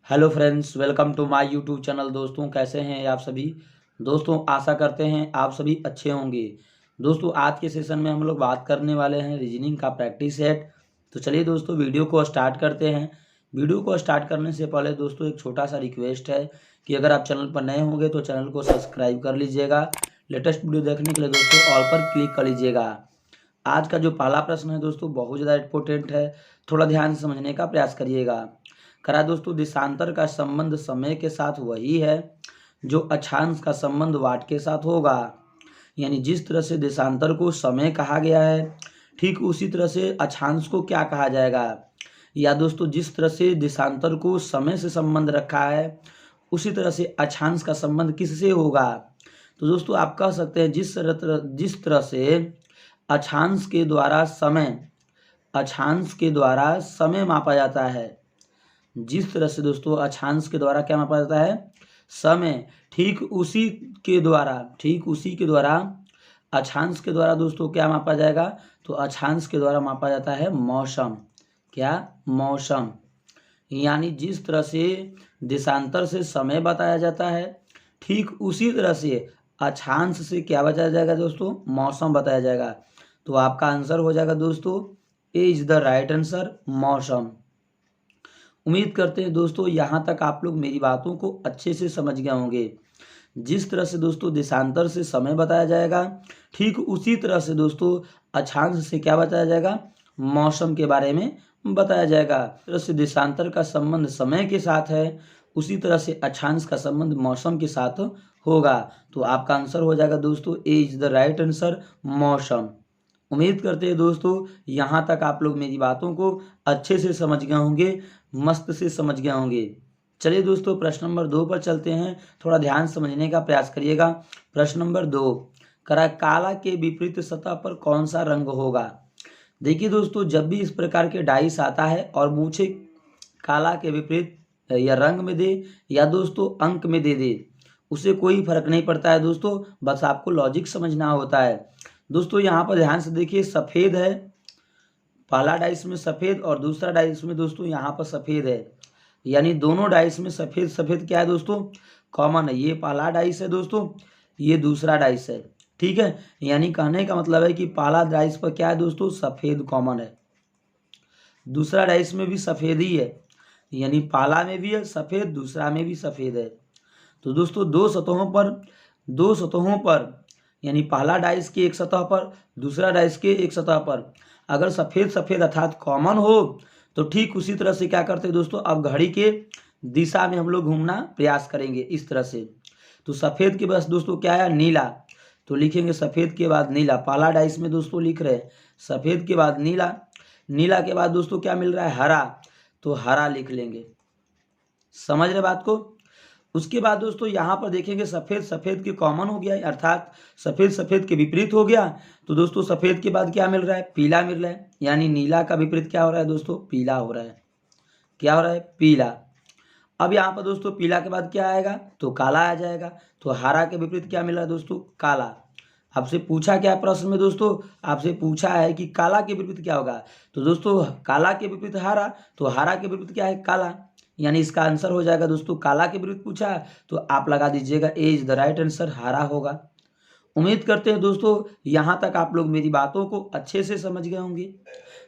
Hello friends, welcome to my YouTube channel. दोस्तों, कैसे हैं आप सभी। दोस्तों, आशा करते हैं आप सभी अच्छे होंगे। दोस्तों, आज के सेशन में हम लोग बात करने वाले हैं रीजनिंग का प्रैक्टिस सेट। तो चलिए दोस्तों, वीडियो को स्टार्ट करते हैं। वीडियो को स्टार्ट करने से पहले दोस्तों एक छोटा सा रिक्वेस्ट है कि अगर आप चैनल पर नए होंगे तो चैनल को सब्सक्राइब कर लीजिएगा। लेटेस्ट वीडियो देखने के लिए दोस्तों ऑल पर क्लिक कर लीजिएगा। आज का जो पहला प्रश्न है दोस्तों बहुत ज़्यादा इंपॉर्टेंट है, थोड़ा ध्यान से समझने का प्रयास करिएगा। करा दोस्तों, देशांतर का संबंध समय के साथ वही है जो अक्षांश का संबंध वाट के साथ होगा। यानी जिस तरह से देशांतर को समय कहा गया है, ठीक उसी तरह से अक्षांश को क्या कहा जाएगा। या दोस्तों, जिस तरह से देशांतर को समय से संबंध रखा है, उसी तरह से अक्षांश का संबंध किससे होगा। तो दोस्तों, आप कह सकते हैं जिस तरह से अक्षांश के द्वारा समय मापा जाता है। जिस तरह से दोस्तों अक्षांश के द्वारा क्या मापा जाता है, समय, ठीक उसी के द्वारा अक्षांश के द्वारा दोस्तों क्या मापा जाएगा, तो अक्षांश के द्वारा मापा जाता है मौसम। क्या? मौसम। यानी जिस तरह से देशांतर से समय बताया जाता है, ठीक उसी तरह से अक्षांश से क्या बताया जाएगा दोस्तों, मौसम बताया जाएगा। तो आपका आंसर हो जाएगा दोस्तों, ए इज द राइट आंसर, मौसम। उम्मीद करते हैं दोस्तों यहाँ तक आप लोग मेरी बातों को अच्छे से समझ गए होंगे। जिस तरह से दोस्तों देशांतर से समय बताया जाएगा, ठीक उसी तरह से दोस्तों अक्षांश से क्या बताया जाएगा, मौसम के बारे में बताया जाएगा। जिस तरह से देशांतर का संबंध समय के साथ है, उसी तरह से अक्षांश का संबंध मौसम के साथ होगा। तो आपका आंसर हो जाएगा दोस्तों, ए इज द राइट आंसर, मौसम। उम्मीद करते हैं दोस्तों यहाँ तक आप लोग मेरी बातों को अच्छे से समझ गए होंगे, मस्त से समझ गए होंगे। चलिए दोस्तों, प्रश्न नंबर 2 पर चलते हैं। थोड़ा ध्यान समझने का प्रयास करिएगा। प्रश्न नंबर 2, काला के विपरीत सतह पर कौन सा रंग होगा। देखिए दोस्तों, जब भी इस प्रकार के डाइस आता है और पूछे काला के विपरीत या रंग में दे या दोस्तों अंक में दे, उसे कोई फर्क नहीं पड़ता है दोस्तों, बस आपको लॉजिक समझना होता है। दोस्तों यहाँ पर ध्यान से देखिए, सफ़ेद है, पहला डाइस में सफ़ेद और दूसरा डाइस में दोस्तों यहाँ पर सफ़ेद है। यानी दोनों डाइस में सफ़ेद सफ़ेद क्या है दोस्तों, कॉमन है। ये पहला डाइस है दोस्तों, ये दूसरा डाइस है। ठीक है, यानी कहने का मतलब है कि पहला डाइस पर क्या है दोस्तों, सफ़ेद कॉमन है। दूसरा डाइस में भी सफ़ेद ही है, यानी पहला में भी है सफ़ेद, दूसरा में भी सफ़ेद है। तो दोस्तों दो सतहों पर यानी पहला डाइस की एक सतह पर, दूसरा डाइस के एक सतह पर अगर सफ़ेद सफ़ेद अर्थात कॉमन हो, तो ठीक उसी तरह से क्या करते हैं दोस्तों, अब घड़ी के दिशा में हम लोग घूमना प्रयास करेंगे इस तरह से। तो सफ़ेद के बाद दोस्तों क्या है, नीला। तो लिखेंगे सफ़ेद के बाद नीला। पहला डाइस में दोस्तों लिख रहे हैं सफ़ेद के बाद नीला, नीला के बाद दोस्तों क्या मिल रहा है, हरा। तो हरा लिख लेंगे। समझ रहे बात को। उसके बाद दोस्तों यहाँ पर देखेंगे सफ़ेद सफ़ेद के कॉमन हो गया, अर्थात सफ़ेद सफ़ेद के विपरीत हो गया। तो दोस्तों सफ़ेद के बाद क्या मिल रहा है, पीला मिल रहा है। यानी नीला का विपरीत क्या हो रहा है दोस्तों, पीला हो रहा है। क्या हो रहा है, पीला। अब यहाँ पर दोस्तों पीला के बाद क्या आएगा, तो काला आ जाएगा। तो हरा के विपरीत क्या मिल रहा है दोस्तों, काला। आपसे पूछा क्या प्रश्न में दोस्तों, आपसे पूछा है कि काला के विपरीत क्या होगा। तो दोस्तों काला के विपरीत हरा, तो हरा के विपरीत क्या है, काला। यानी इसका आंसर हो जाएगा दोस्तों, काला के विपरीत पूछा है तो आप लगा दीजिएगा ए इज द राइट आंसर, हरा होगा। उम्मीद करते हैं दोस्तों यहाँ तक आप लोग मेरी बातों को अच्छे से समझ गए होंगे।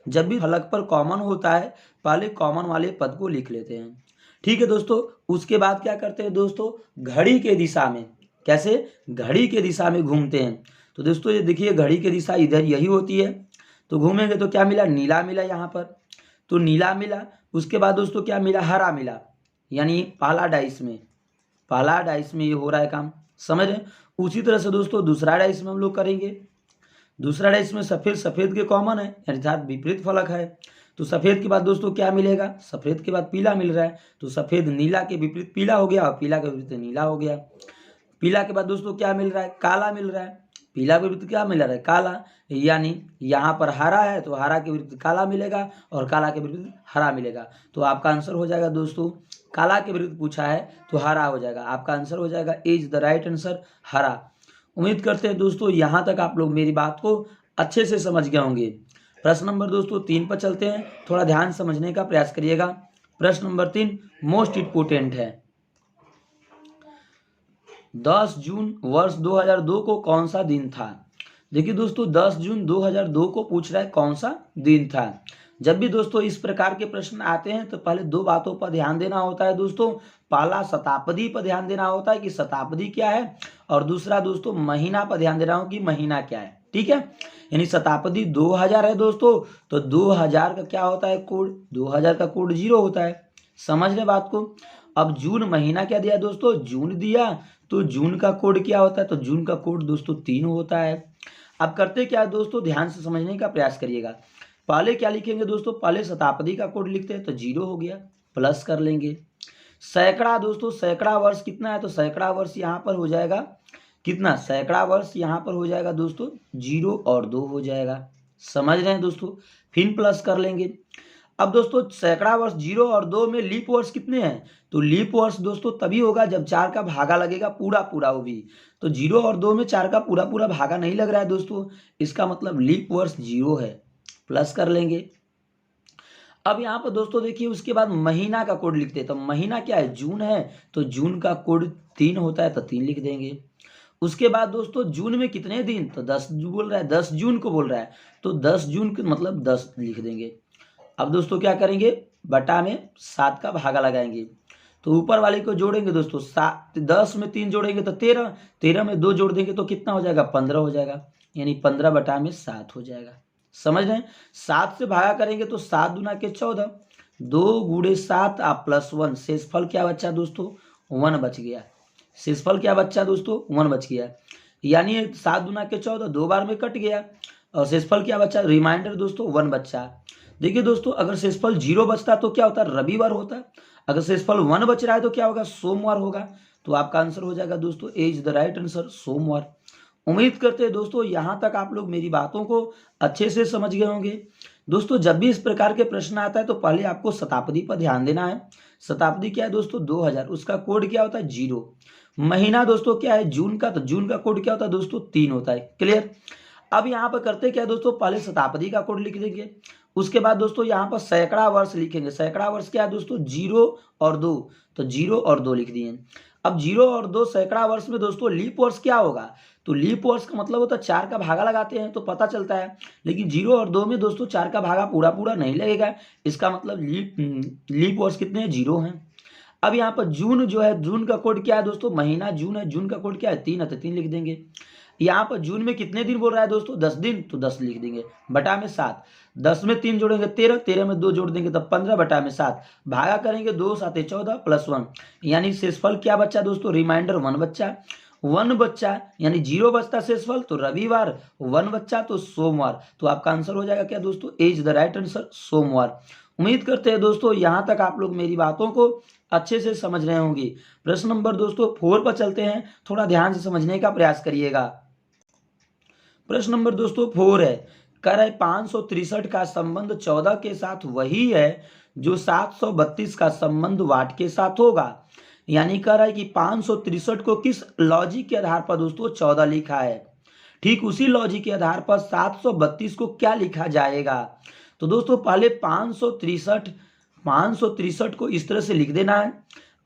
जब भी फलक पर कॉमन होता है, पहले कॉमन वाले पद को लिख लेते हैं। ठीक है दोस्तों, उसके बाद क्या करते हैं दोस्तों, घड़ी के दिशा में, कैसे, घड़ी के दिशा में घूमते हैं। तो दोस्तों ये देखिए, घड़ी की दिशा इधर यही होती है। तो घूमेंगे तो क्या मिला, नीला मिला यहाँ पर। तो नीला मिला। उसके बाद दोस्तों क्या मिला, हरा मिला। यानी पहला डाइस में ये हो रहा है काम, समझ रहे। उसी तरह से दोस्तों दूसरा डाइस में हम लोग करेंगे। दूसरा डाइस में सफ़ेद सफ़ेद के कॉमन है, अर्थात विपरीत फलक है। तो सफ़ेद के बाद दोस्तों क्या मिलेगा, सफ़ेद के बाद पीला मिल रहा है। तो सफ़ेद नीला के विपरीत पीला हो गया और पीला के विपरीत नीला हो गया। पीला के बाद दोस्तों क्या मिल रहा है, काला मिल रहा है। पीला के विपरीत क्या मिल रहा है, काला। यानी यहाँ पर हरा है तो हरा के विपरीत काला मिलेगा और काला के विपरीत हरा मिलेगा। तो आपका आंसर हो जाएगा दोस्तों, काला के विपरीत पूछा है तो हरा हो जाएगा। आपका आंसर हो जाएगा A is the right answer, हरा। उम्मीद करते हैं दोस्तों यहाँ तक आप लोग मेरी बात को अच्छे से समझ गए होंगे। प्रश्न नंबर दोस्तों 3 पर चलते हैं। थोड़ा ध्यान समझने का प्रयास करिएगा। प्रश्न नंबर 3 मोस्ट इम्पोर्टेंट है। 10 जून वर्ष 2002 को कौन सा दिन था? देखिए दोस्तों 10 जून 2002 को पूछ रहा है कौन सा दिन था। जब भी दोस्तों इस प्रकार के प्रश्न आते हैं तो पहले दो बातों पर ध्यान देना होता है दोस्तों। पहला शताब्दी पर ध्यान देना होता है कि शताब्दी क्या है, और दूसरा दोस्तों महीना पर ध्यान देना हो कि महीना क्या है। ठीक है, यानी शताब्दी 2000 है दोस्तों, तो 2000 का क्या होता है कोड, 2000 का कोड 0 होता है। समझ रहे बात को। अब जून महीना क्या दिया दोस्तों, जून दिया, तो जून का कोड क्या होता है, तो जून का कोड दोस्तों 3 होता है। अब करते क्या है दोस्तों, ध्यान से समझने का प्रयास करिएगा। पहले क्या लिखेंगे दोस्तों, पहले शताब्दी का कोड लिखते हैं तो 0 हो गया, प्लस कर लेंगे। सैकड़ा दोस्तों, सैकड़ा वर्ष कितना है, तो सैकड़ा वर्ष यहाँ पर हो जाएगा कितना, सैकड़ा वर्ष यहाँ पर हो जाएगा दोस्तों 0 और 2 हो जाएगा। समझ रहे हैं दोस्तों, फिर प्लस कर लेंगे। अब दोस्तों सैकड़ा वर्ष 0 और 2 में लीप वर्ष कितने हैं, तो लीप वर्ष दोस्तों तभी होगा जब 4 का भागा लगेगा पूरा पूरा, वो भी तो 0 और 2 में 4 का पूरा पूरा भागा नहीं लग रहा है दोस्तों, इसका मतलब लीप वर्ष 0 है, प्लस कर लेंगे। अब यहाँ पर दोस्तों देखिए उसके बाद महीना का कोड लिखते हैं, तो महीना क्या है, जून है, तो जून का कोड 3 होता है तो 3 लिख देंगे। उसके बाद दोस्तों जून में कितने दिन, तो 10 बोल रहा है, 10 जून को बोल रहा है, तो 10 जून के मतलब 10 लिख देंगे। अब दोस्तों क्या करेंगे, बटा में 7 का भागा लगाएंगे, तो ऊपर वाले को जोड़ेंगे दोस्तों, 10 में 3 जोड़ेंगे तो 13, 13 में 2 जोड़ देंगे तो कितना हो जाएगा, 15 हो जाएगा, यानी 15 बटा में 7 हो जाएगा। समझ रहे हैं, 7 से भागा करेंगे तो 7 दूना के 14, 2 गुणे 7 आप प्लस 1, शेषफल क्या बचा दोस्तों, 1 बच गया। शेषफल क्या बचा दोस्तों, 1 बच गया, यानी 7 दूना के 14 2 बार में कट गया, और शेषफल क्या बचा, रिमाइंडर दोस्तों 1 बचा। देखिए दोस्तों अगर शेषफल 0 बचता तो क्या होता, रविवार होता। अगर शेषफल 1 बच रहा है तो क्या होगा, सोमवार होगा। तो आपका आंसर हो जाएगा दोस्तों, ए इज द राइट आंसर, सोमवार। उम्मीद करते हैं दोस्तों यहाँ तक आप लोग मेरी बातों को अच्छे से समझ गए होंगे। दोस्तों जब भी इस प्रकार के प्रश्न आता है तो पहले आपको शताब्दी पर ध्यान देना है। शताब्दी क्या है दोस्तों, 2000, उसका कोड क्या होता है, 0। महीना दोस्तों क्या है, जून का, तो जून का कोड क्या होता है दोस्तों, 3 होता है। क्लियर। अब यहाँ पर करते क्या दोस्तों, पहले शताब्दी का कोड लिख देंगे, उसके बाद दोस्तों यहाँ पर सैकड़ा वर्ष लिखेंगे। सैकड़ा वर्ष क्या है दोस्तों, 0 और 2, तो 0 और 2 लिख दिए। अब 0 और 2 सैकड़ा वर्ष में दोस्तों लीप वर्ष क्या होगा, तो लीप वर्ष का मतलब होता है 4 का भागा लगाते हैं तो पता चलता है, लेकिन 0 और 2 में दोस्तों 4 का भागा पूरा पूरा नहीं लगेगा, इसका मतलब लीप वर्ष कितने हैं, 0 हैं। अब यहाँ पर जून जो है, जून का कोड क्या है दोस्तों, महीना जून है, जून का कोड क्या है, 3 है, तो 3 लिख देंगे। यहाँ पर जून में कितने दिन बोल रहा है दोस्तों, 10 दिन, तो 10 लिख देंगे, बटा में 7, 10 में 3 जोड़ेंगे 13, 13 में 2 जोड़ देंगे तब 15 बटा में 7, भागा करेंगे 2 7 14 प्लस 1, यानी शेषफल क्या बच्चा दोस्तों, रिमाइंडर 1 बच्चा, 1 बच्चा यानी 0 बचता शेषफल, तो रविवार, 1 बच्चा तो सोमवार। तो आपका आंसर हो जाएगा क्या दोस्तों, ए इज द राइट आंसर, सोमवार। उम्मीद करते हैं दोस्तों यहाँ तक आप लोग मेरी बातों को अच्छे से समझ रहे होंगे। प्रश्न नंबर दोस्तों 4 पर चलते हैं, थोड़ा ध्यान से समझने का प्रयास करिएगा। प्रश्न नंबर दोस्तों 4 है, कह रहे 563 का संबंध 14 के साथ वही है जो 732 का संबंध वाट के साथ होगा। यानी कह रहा है कि 563 को किस लॉजिक के आधार पर दोस्तों 14 लिखा है, ठीक उसी लॉजिक के आधार पर 732 को क्या लिखा जाएगा। तो दोस्तों पहले 563 को इस तरह से लिख देना है।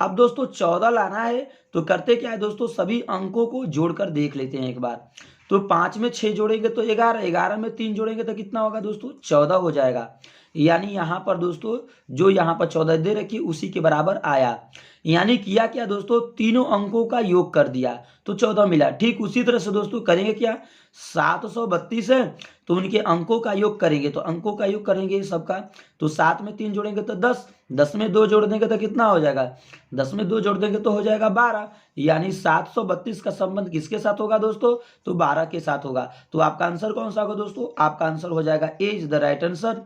अब दोस्तों 14 लाना है तो करते क्या है दोस्तों, सभी अंकों को जोड़कर देख लेते हैं एक बार। तो 5 में 6 जोड़ेंगे तो 11, 11 में 3 जोड़ेंगे तो कितना होगा दोस्तों, 14 हो जाएगा। यानी यहाँ पर दोस्तों जो यहाँ पर 14 दे रखी उसी के बराबर आया। यानी किया क्या दोस्तों, तीनों अंकों का योग कर दिया तो 14 मिला। ठीक उसी तरह से दोस्तों करेंगे क्या, 732 है तो उनके अंकों का योग करेंगे, तो अंकों का योग करेंगे सबका, तो 7 में 3 जोड़ेंगे तो 10, 10 में 2 जोड़ देंगे तो कितना हो जाएगा, 10 में 2 जोड़ देंगे तो हो जाएगा 12। यानी 732 का संबंध किसके साथ होगा दोस्तों, तो 12 के साथ होगा। तो आपका आंसर कौन सा होगा दोस्तों, आपका आंसर हो जाएगा A is the right answer,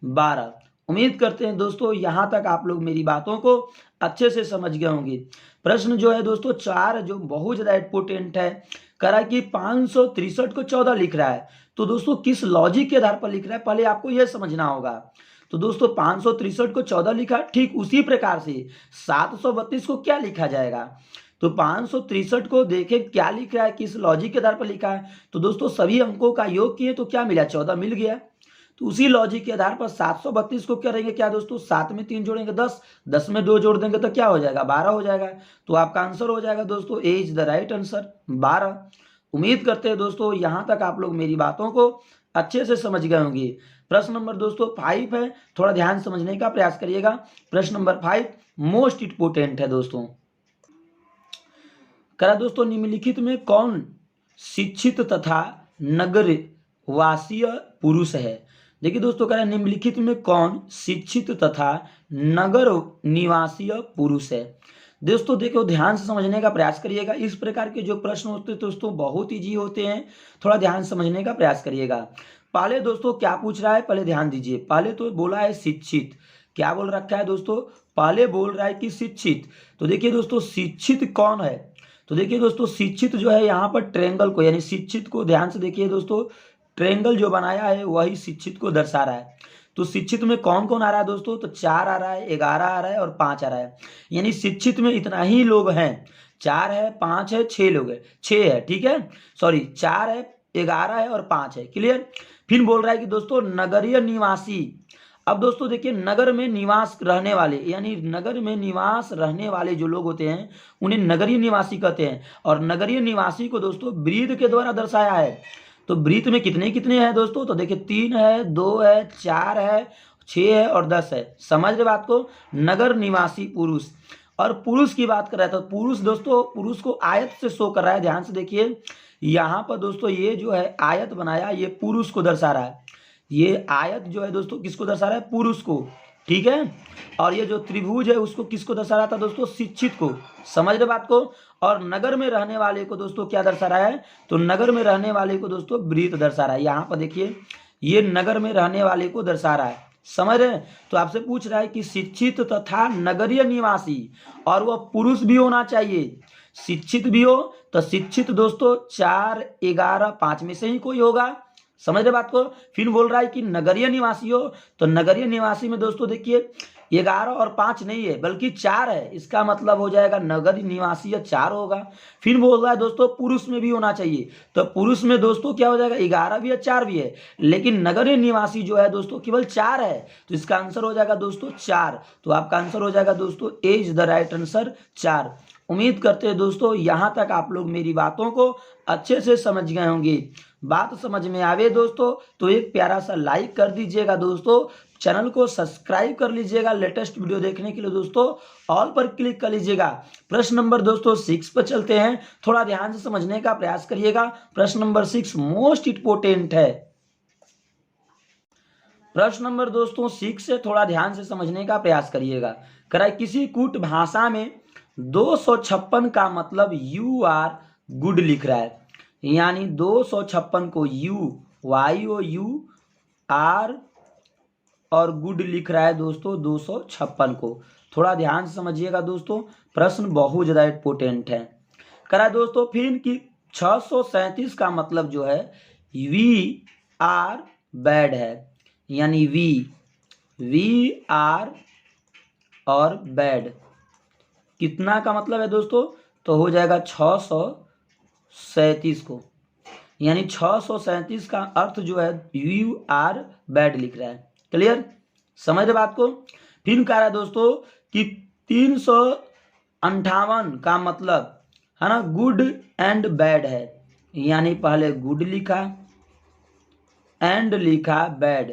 12। उम्मीद करते हैं दोस्तों यहाँ तक आप लोग मेरी बातों को अच्छे से समझ गए होंगे। प्रश्न जो है दोस्तों 4 जो बहुत ज्यादा इंपोर्टेंट है, करा कि 563 को 14 लिख रहा है, तो दोस्तों किस लॉजिक के आधार पर लिख रहा है पहले आपको यह समझना होगा। तो दोस्तों 563 को 14 लिखा, ठीक उसी प्रकार से 732 को क्या लिखा जाएगा। तो 563 को देखें क्या लिख रहा है, किस लॉजिक के आधार पर लिखा है। तो दोस्तों सभी अंकों का योग किए तो क्या मिला, 14 मिल गया। तो उसी लॉजिक के आधार पर 732 को करेंगे क्या दोस्तों, 7 में 3 जोड़ेंगे 10, 10 में 2 जोड़ देंगे तो क्या हो जाएगा, 12 हो जाएगा। तो आपका आंसर हो जाएगा दोस्तों ए इज द राइट आंसर 12। उम्मीद करते हैं दोस्तों यहाँ तक आप लोग मेरी बातों को अच्छे से समझ गए होंगे। प्रश्न नंबर दोस्तों 5 है, थोड़ा ध्यान समझने का प्रयास करिएगा। प्रश्न नंबर 5 मोस्ट इंपोर्टेंट है दोस्तों। करा दोस्तों निम्नलिखित में कौन शिक्षित तथा नगरवासीय पुरुष है। देखिए दोस्तों कह रहा है निम्नलिखित में कौन शिक्षित तथा नगर निवासीय पुरुष है। दोस्तों देखो ध्यान से समझने का प्रयास करिएगा। इस प्रकार के जो प्रश्न होते हैं दोस्तों बहुत ईजी होते हैं, थोड़ा ध्यान समझने का प्रयास करिएगा। पहले दोस्तों क्या पूछ रहा है, पहले ध्यान दीजिए। पहले तो बोला है शिक्षित, क्या बोल रखा है दोस्तों, पहले बोल रहा है कि शिक्षित। तो देखिए दोस्तों शिक्षित कौन है, तो देखिए दोस्तों शिक्षित जो है यहाँ पर ट्रेंगल को, यानी शिक्षित को ध्यान से देखिए दोस्तों, ट्रेंगल जो बनाया है वही शिक्षित को दर्शा रहा है। तो शिक्षित में कौन कौन आ रहा है दोस्तों, तो 4 आ रहा है, 11 आ रहा है और 5 आ रहा है। यानी शिक्षित में इतना ही लोग हैं, 4 है, 5 है, 6 लोग है, 6 है, ठीक है, सॉरी 4 है, 11 है और 5 है, क्लियर। फिर बोल रहा है कि दोस्तों नगरीय निवासी। अब दोस्तों देखिए नगर में निवास रहने वाले, यानी नगर में निवास रहने वाले जो लोग होते हैं उन्हें नगरीय निवासी कहते हैं। और नगरीय निवासी को दोस्तों वृत्त के द्वारा दर्शाया है। तो वृत्त में कितने कितने हैं दोस्तों, तो देखिए 3 है, 2 है, 4 है, 6 है और 10 है। समझ रहे बात को, नगर निवासी पुरुष। और पुरुष की बात कर रहा है तो पुरुष दोस्तों, पुरुष को आयत से शो कर रहा है। ध्यान से देखिए यहाँ पर दोस्तों ये जो है आयत बनाया, ये पुरुष को दर्शा रहा है। ये आयत जो है दोस्तों किसको दर्शा रहा है, पुरुष को, ठीक है। और ये जो त्रिभुज है उसको किसको दर्शा रहा था दोस्तों, शिक्षित को। समझ रहे बात को। और नगर में रहने वाले को दोस्तों क्या दर्शा रहा है, तो नगर में रहने वाले को दोस्तों वृत्त दर्शा रहा है। यहाँ पर देखिए ये नगर में रहने वाले को दर्शा रहा है, समझ रहे। तो आपसे पूछ रहा है कि शिक्षित तथा नगरीय निवासी, और वह पुरुष भी होना चाहिए, शिक्षित भी हो। तो शिक्षित दोस्तों 4, 11, 5 में से ही कोई होगा, समझ रहे बात को। फिर बोल रहा है कि नगरीय निवासी हो, तो नगरीय निवासी में दोस्तों देखिए 11 और 5 नहीं है बल्कि 4 है, इसका मतलब हो जाएगा नगरीय निवासी 4 होगा। फिर बोल रहा है दोस्तों पुरुष में भी होना चाहिए, तो पुरुष में दोस्तों क्या हो जाएगा, 11 भी है, 4 भी है, लेकिन नगरीय निवासी जो है दोस्तों केवल 4 है। तो इसका आंसर हो जाएगा दोस्तों 4। तो आपका आंसर हो जाएगा दोस्तों ए इज द राइट आंसर 4। उम्मीद करते हैं दोस्तों यहाँ तक आप लोग मेरी बातों को अच्छे से समझ गए होंगे। बात समझ में आवे दोस्तों तो एक प्यारा सा लाइक कर दीजिएगा दोस्तों, चैनल को सब्सक्राइब कर लीजिएगा लेटेस्ट वीडियो देखने के लिए दोस्तों, ऑल पर क्लिक कर लीजिएगा। प्रश्न नंबर दोस्तों 6 पर चलते हैं, थोड़ा ध्यान से समझने का प्रयास करिएगा। प्रश्न नंबर 6 मोस्ट इंपोर्टेंट है। प्रश्न नंबर दोस्तों 6 से थोड़ा ध्यान से समझने का प्रयास करिएगा। कराए किसी कूट भाषा में 256 का मतलब यू आर गुड लिख रहा है, यानी 256 को YOU आर और गुड लिख रहा है दोस्तों 256 को। थोड़ा ध्यान से समझिएगा दोस्तों, प्रश्न बहुत ज़्यादा इंपोर्टेंट है। करा दोस्तों फिर कि 637 का मतलब जो है वी आर बैड है, यानी वी आर और बैड कितना का मतलब है दोस्तों, तो हो जाएगा 637 को, यानी 637 का अर्थ जो है यू आर बैड लिख रहा है, क्लियर, समझ रहे बात को। फिर कह रहा है दोस्तों कि 358 का मतलब है ना गुड एंड बैड है, यानी पहले गुड लिखा एंड लिखा bad,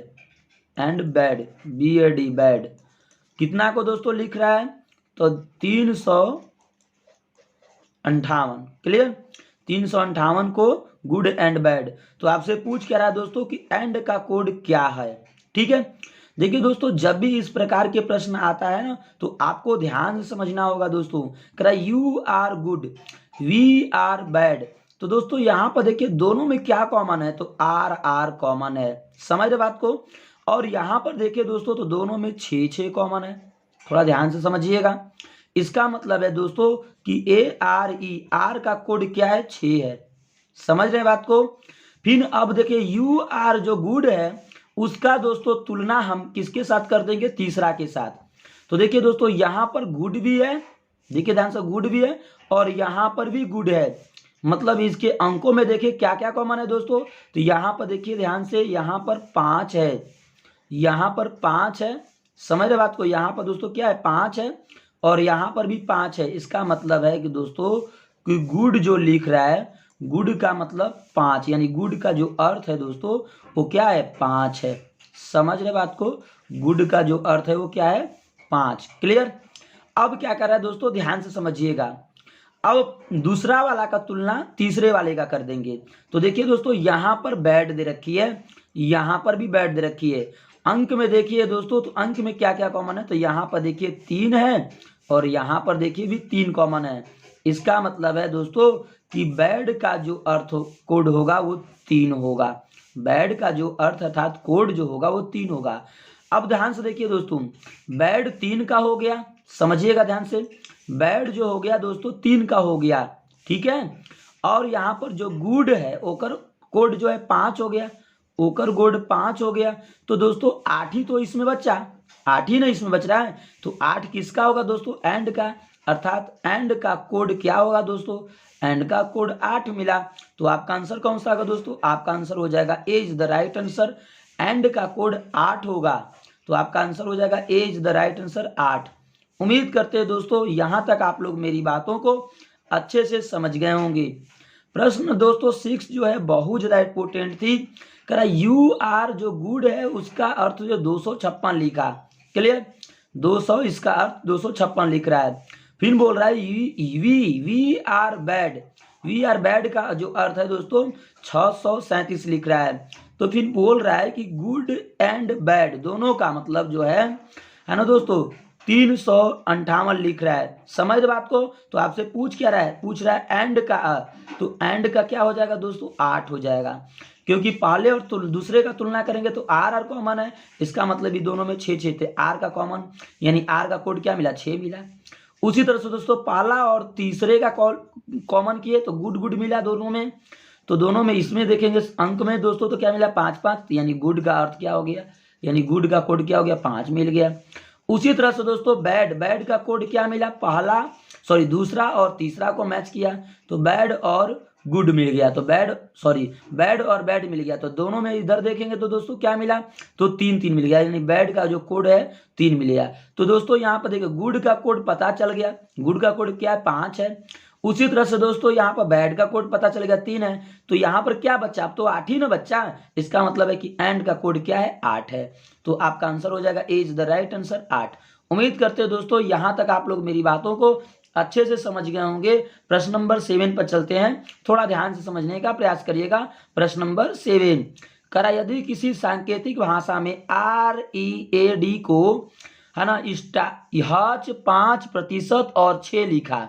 and bad BAD bad, कितना को दोस्तों लिख रहा है, तो 358, क्लियर, 358 को गुड एंड बैड। तो आपसे पूछ क्या रहा है दोस्तों कि एंड का कोड क्या है, ठीक है। देखिए दोस्तों जब भी इस प्रकार के प्रश्न आता है ना तो आपको ध्यान से समझना होगा दोस्तों। कह रहा you are good we are bad, तो दोस्तों यहाँ पर देखिए दोनों में क्या कॉमन है, तो आर कॉमन है, समझ रहे बात को। और यहाँ पर देखिए दोस्तों तो दोनों में 6 कॉमन है, थोड़ा ध्यान से समझिएगा। इसका मतलब है दोस्तों कि ARE का कोड क्या है, 6 है, समझ रहे बात को। फिर अब देखिए यू आर जो गुड है उसका दोस्तों तुलना हम किसके साथ कर देंगे, तीसरा के साथ। तो देखिए दोस्तों यहाँ पर गुड भी है, देखिए ध्यान से गुड भी है और यहाँ पर भी गुड है, मतलब इसके अंकों में देखिए क्या क्या कॉमन है दोस्तों। तो यहाँ पर देखिए ध्यान से, यहाँ पर 5 है, यहाँ पर 5 है, समझ रहे बात को, यहाँ पर दोस्तों क्या है 5 है और यहाँ पर भी 5 है। इसका मतलब है कि दोस्तों कि गुड जो लिख रहा है, गुड का मतलब 5, यानी गुड का जो अर्थ है दोस्तों वो क्या है 5 है। समझ रहे बात को, गुड का जो अर्थ है वो क्या है 5। क्लियर। अब क्या कर रहा है दोस्तों, ध्यान से समझिएगा। अब दूसरा वाला का तुलना तीसरे वाले का कर देंगे। तो देखिए दोस्तों, यहाँ पर बैड दे रखी है, यहाँ पर भी बैड दे रखी है। अंक में देखिए दोस्तों, तो अंक में क्या क्या कॉमन है, तो यहाँ पर देखिए 3 है और यहाँ पर देखिए भी 3 कॉमन है। इसका मतलब है दोस्तों कि बैड का जो अर्थ कोड होगा वो 3 होगा। बैड का जो अर्थ अर्थात कोड जो होगा वो 3 होगा। अब ध्यान से देखिए दोस्तों, बैड 3 का हो गया, समझिएगा ध्यान से, बैड जो हो गया दोस्तों 3 का हो गया, ठीक है। और यहाँ पर जो गुड है ओकर कोड जो है 5 हो गया, ओकर कोड 5 हो गया। तो दोस्तों 8 ही तो इसमें बचा, 8 ही ना इसमें बच रहा है। तो 8 किसका होगा दोस्तों, एंड का, अर्थात एंड का कोड क्या होगा दोस्तों, एंड का कोड 8 मिला। तो आपका आंसर कौन सा होगा दोस्तों, आपका आंसर हो जाएगा A is the right answer. And का कोड 8 होगा तो आपका आंसर हो जाएगा A is the right answer 8। उम्मीद करते हैं दोस्तों यहां तक आप लोग मेरी बातों को अच्छे से समझ गए होंगे। प्रश्न दोस्तों 6 जो है बहुत ज्यादा इंपोर्टेंट थी। कह रहा यू आर जो गुड है उसका अर्थ जो 256 लिखा। क्लियर, 200 इसका अर्थ 256 लिख रहा है। फिर बोल रहा है we are bad, we are bad का जो अर्थ है दोस्तों 637 लिख रहा है। तो फिर बोल रहा है कि गुड एंड बैड दोनों का मतलब जो है ना दोस्तों 358 लिख रहा है। समझ बात को। तो आपसे पूछ रहा है एंड का, तो एंड का क्या हो जाएगा दोस्तों 8 हो जाएगा, क्योंकि पहले और दूसरे का तुलना करेंगे तो आर कॉमन है, इसका मतलब ये दोनों में 6 थे, आर का कॉमन, यानी आर का कोड क्या मिला 6 मिला। उसी तरह से दोस्तों पहला और तीसरे का कॉमन किए तो गुड गुड मिला दोनों में। तो दोनों में इसमें देखेंगे अंक में दोस्तों तो क्या मिला 5 5, यानी गुड का अर्थ क्या हो गया, यानी गुड का कोड क्या हो गया 5 मिल गया। उसी तरह से दोस्तों बैड का कोड क्या मिला, दूसरा और तीसरा को मैच किया तो बैड और गुड मिल गया। तो बैड और बैड मिल गया। तो दोनों में इधर देखेंगे तो दोस्तों क्या मिला, तो 3 मिल गया, यानी बैड का जो कोड है 3 मिल गया। तो दोस्तों यहाँ पर देखिए गुड का कोड पता चल गया, गुड का कोड क्या है 5 है। उसी तरह से दोस्तों यहाँ पर बैड का कोड पता चल गया 3 है। तो यहाँ पर क्या बच्चा, अब तो 8 ही ना बच्चा, इसका मतलब है कि एंड का कोड क्या है 8 है। तो आपका आंसर हो जाएगा A is the right answer 8। उम्मीद करते हैं दोस्तों यहाँ तक आप लोग मेरी बातों को अच्छे से समझ गए होंगे। प्रश्न नंबर 7 पर चलते हैं, थोड़ा ध्यान से समझने का प्रयास करिएगा। प्रश्न नंबर 7 करा, यदि किसी सांकेतिक भाषा में READ को है ना 5% और 6 लिखा,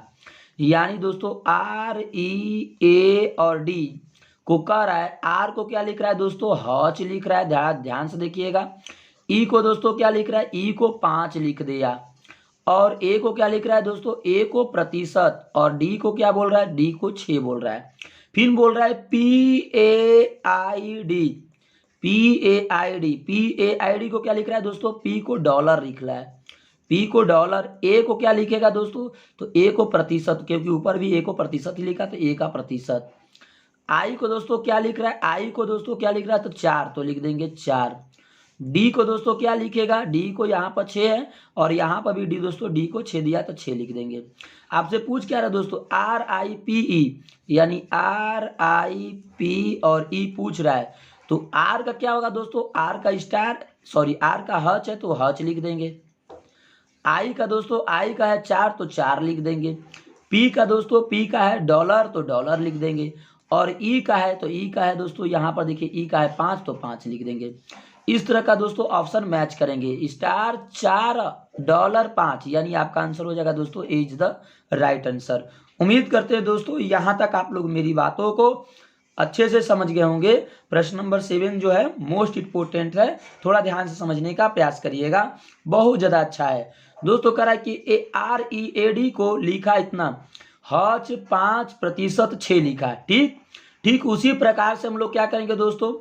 यानी दोस्तों REA और D को कह रहा है, आर को क्या लिख रहा है दोस्तों हच लिख रहा है, ध्यान से देखिएगा। ई को दोस्तों क्या लिख रहा है, ई को 5 लिख दिया। और ए को क्या लिख रहा है दोस्तों, ए को प्रतिशत, और डी को क्या बोल रहा है, डी को 6 बोल रहा है। फिर बोल रहा है PAID को क्या लिख रहा है दोस्तों, पी को डॉलर लिख रहा है, पी को डॉलर। ए को क्या लिखेगा दोस्तों, तो ए को प्रतिशत, क्योंकि ऊपर भी ए को प्रतिशत ही लिखा तो ए का प्रतिशत। आई को दोस्तों क्या लिख रहा है, आई को दोस्तों क्या लिख रहा है, तो 4, तो लिख देंगे 4। डी को दोस्तों क्या लिखेगा, डी को यहाँ पर 6 है और यहाँ पर भी डी दोस्तों डी को 6 दिया तो 6 लिख देंगे। आपसे पूछ क्या रहा है दोस्तों RIPE, यानी RIP और ई पूछ रहा है। तो आर का क्या होगा दोस्तों, आर का हच है तो हच लिख देंगे। आई का दोस्तों आई का है 4 तो 4 लिख देंगे। पी का दोस्तों पी का है डॉलर तो डॉलर लिख देंगे। और ई का है तो ई का है दोस्तों यहाँ पर देखिए ई का है 5 तो 5 लिख देंगे। इस तरह का दोस्तों ऑप्शन मैच करेंगे, $4 $5, यानी आपका आंसर हो जाएगा दोस्तों ए इज द राइट आंसर। उम्मीद करते हैं दोस्तों यहाँ तक आप लोग मेरी बातों को अच्छे से समझ गए होंगे। प्रश्न नंबर 7 जो है मोस्ट इंपोर्टेंट है, थोड़ा ध्यान से समझने का प्रयास करिएगा, बहुत ज्यादा अच्छा है दोस्तों। कह रहा है कि READ को लिखा इतना, हच 5% 6 लिखा है, ठीक उसी प्रकार से हम लोग क्या करेंगे दोस्तों,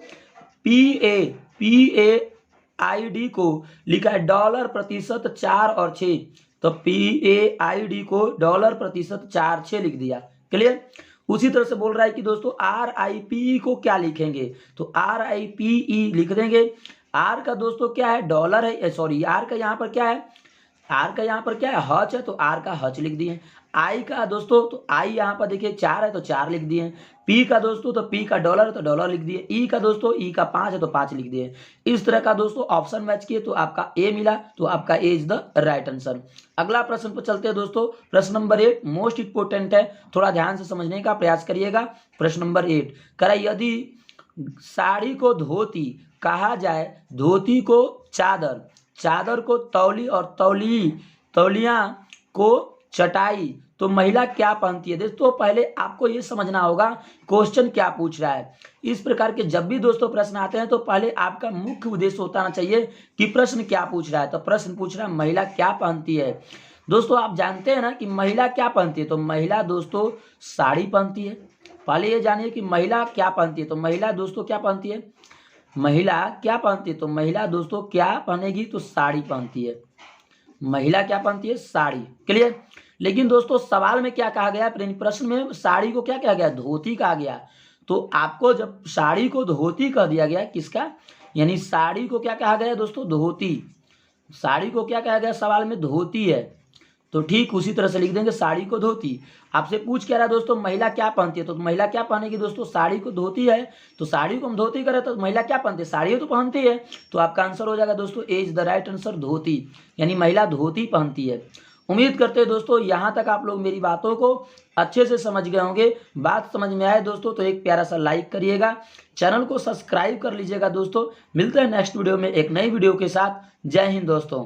PAID को लिखा है $% 4 और 6, तो PAID को $% 4 6 लिख दिया। क्लियर। उसी तरह से बोल रहा है कि दोस्तों RIPE को क्या लिखेंगे, तो RIPE लिख देंगे। आर का दोस्तों क्या है, डॉलर है, सॉरी आर का यहाँ पर क्या है, आर का यहाँ पर क्या है, हच है, तो आर का हच लिख दिए। आई का दोस्तों, तो आई यहाँ पर देखिए 4 है तो 4 लिख दिए। पी का दोस्तों, तो पी का डॉलर है तो डॉलर लिख दिए। ई का दोस्तों, ई का 5 है तो 5 लिख दिए। इस तरह का दोस्तों ऑप्शन मैच किए तो आपका ए मिला, तो आपका ए इज द राइट आंसर। अगला प्रश्न पर चलते हैं दोस्तों। प्रश्न नंबर 8 मोस्ट इंपोर्टेंट है, थोड़ा ध्यान से समझने का प्रयास करिएगा। प्रश्न नंबर 8 करा, यदि साड़ी को धोती कहा जाए, धोती को चादर, चादर को तौली और तौलिया को चटाई, तो महिला क्या पहनती है। दोस्तों पहले आपको ये समझना होगा क्वेश्चन क्या पूछ रहा है। इस प्रकार के जब भी दोस्तों प्रश्न आते हैं तो पहले आपका मुख्य उद्देश्य होता चाहिए कि प्रश्न क्या पूछ रहा है। तो प्रश्न पूछ रहा है महिला क्या पहनती है। दोस्तों आप जानते हैं ना कि महिला क्या पहनती है, तो महिला दोस्तों साड़ी पहनती है। पहले ये जानिए कि महिला क्या पहनती है, तो महिला दोस्तों क्या पहनती है, महिला क्या पहनती है, तो महिला दोस्तों क्या पहनेगी, तो साड़ी पहनती है। महिला क्या पहनती है, साड़ी। क्लियर। लेकिन दोस्तों सवाल में क्या कहा गया, प्रश्न में साड़ी को क्या कहा गया, धोती कहा गया। तो आपको जब साड़ी को धोती कह दिया गया, किसका, यानी साड़ी को क्या कहा गया दोस्तों, धोती। साड़ी को क्या कहा गया सवाल में, धोती है, तो ठीक उसी तरह से लिख देंगे साड़ी को धोती। आपसे पूछ क्या रहा है दोस्तों, महिला क्या पहनती है, तो महिला क्या पहनेगी दोस्तों, साड़ी को धोती है। तो साड़ी को हम धोती करें तो महिला क्या पहनती है, साड़ी तो पहनती है। तो आपका आंसर हो जाएगा दोस्तों ए इज द राइट आंसर, धोती, यानी महिला धोती पहनती है। उम्मीद करते हैं दोस्तों यहाँ तक आप लोग मेरी बातों को अच्छे से समझ गए होंगे। बात समझ में आए दोस्तों तो एक प्यारा सा लाइक करिएगा, चैनल को सब्सक्राइब कर लीजिएगा दोस्तों। मिलते हैं नेक्स्ट वीडियो में एक नई वीडियो के साथ। जय हिंद दोस्तों।